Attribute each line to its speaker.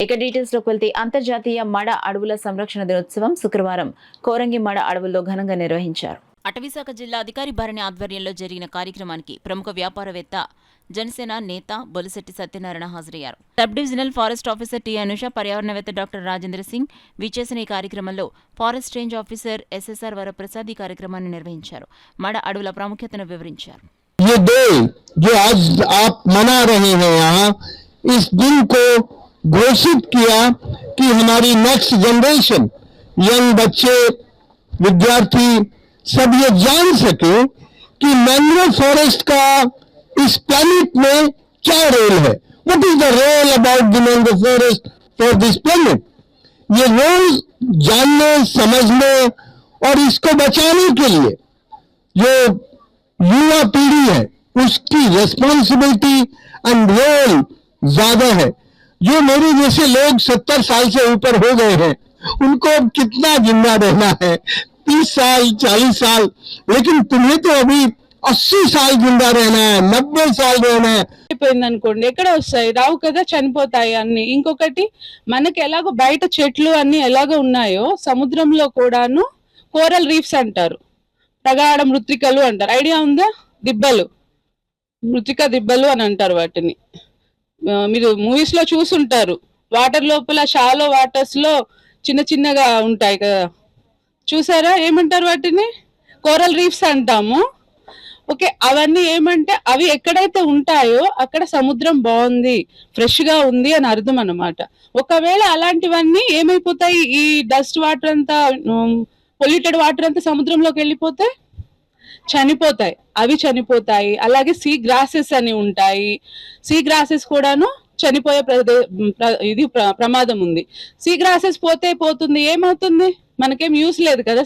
Speaker 1: ఇక డీటెయిల్స్ లోకి వెళ్తే అంతర్జాతీయ మడ అడవుల సంరక్షణ దినోత్సవం శుక్రవారం కోరంగి మడ అడవుల్లో ఘనంగా నిర్వహించారు.
Speaker 2: అటవీశాఖ జిల్లా అధికారి భరణి ఆధ్వర్యంలో జరిగిన కార్యక్రమానికి ప్రముఖ వ్యాపారవేత్త జనసేన నేత బొలిశెట్టి సత్యనారాయణ హాజరయ్యారు. Sub divisional forest officer T Anusha, పర్యావరణవేత్త డాక్టర్ రాజేంద్ర సింగ్ విచ్చేసిన ఈ కార్యక్రమంలో forest range officer SSR Varaprasad ఈ కార్యక్రమాన్ని నిర్వహించారు. మడ అడవుల ప్రాముఖ్యతను వివరించారు.
Speaker 3: ये डे जो आज आप मना रहे हैं यहाँ, इस दिन को घोषित किया कि हमारी नेक्स्ट जनरेशन, यंग बच्चे, विद्यार्थी सब ये जान सके कि मैंग्रोव फॉरेस्ट का इस प्लैनेट में क्या रोल है. What is the role about the mangrove forest for this planet. ये रोल जानने, समझने और इसको बचाने के लिए जो युवा पीढ़ी है उसकी रेस्पॉन्सिबिलिटी एंड रोल ज्यादा है. जो मेरे जैसे लोग 70 साल से ऊपर हो गए हैं उनको अब कितना जिंदा रहना है, 30 साल 40 साल, लेकिन तुम्हें तो अभी 80 साल जिंदा रहना है, 90 साल रहना है.
Speaker 4: అనుకోండి ఎక్కడ వస్తాయి, రావు కదా, చనిపోతాయి అన్ని. ఇంకొకటి మనకి ఎలాగో బయట చెట్లు అన్ని ఎలాగో ఉన్నాయో సముద్రంలో కూడాను కోరల్ రీఫ్స్ అంటారు, ప్రగాఢ మృత్తికలు అంటారు. ఐడియా ఉందా? దిబ్బలు, మృత్తిక దిబ్బలు అని అంటారు వాటిని. మీరు మూవీస్ లో చూసుంటారు. వాటర్ లోపల షాలో వాటర్స్ లో చిన్న చిన్నగా ఉంటాయి కదా, చూసారా? ఏమంటారు వాటిని? కోరల్ రీఫ్స్ అంటాము. ఓకే, అవన్నీ ఏమంటే అవి ఎక్కడైతే ఉంటాయో అక్కడ సముద్రం బాగుంది, ఫ్రెష్ గా ఉంది అని అర్థం అన్నమాట. ఒకవేళ అలాంటివన్నీ ఏమైపోతాయి, ఈ డస్ట్ వాటర్ అంతా, పొల్యూటెడ్ వాటర్ అంతా సముద్రంలోకి వెళ్ళిపోతే చనిపోతాయి, అవి చనిపోతాయి. అలాగే సీ గ్రాసెస్ అని ఉంటాయి, సీ గ్రాసెస్ కూడాను చనిపోయే ప్రమాదం ఉంది. సీ గ్రాసెస్ పోతే పోతుంది, ఏమవుతుంది? మనకేం యూస్ లేదు కదా.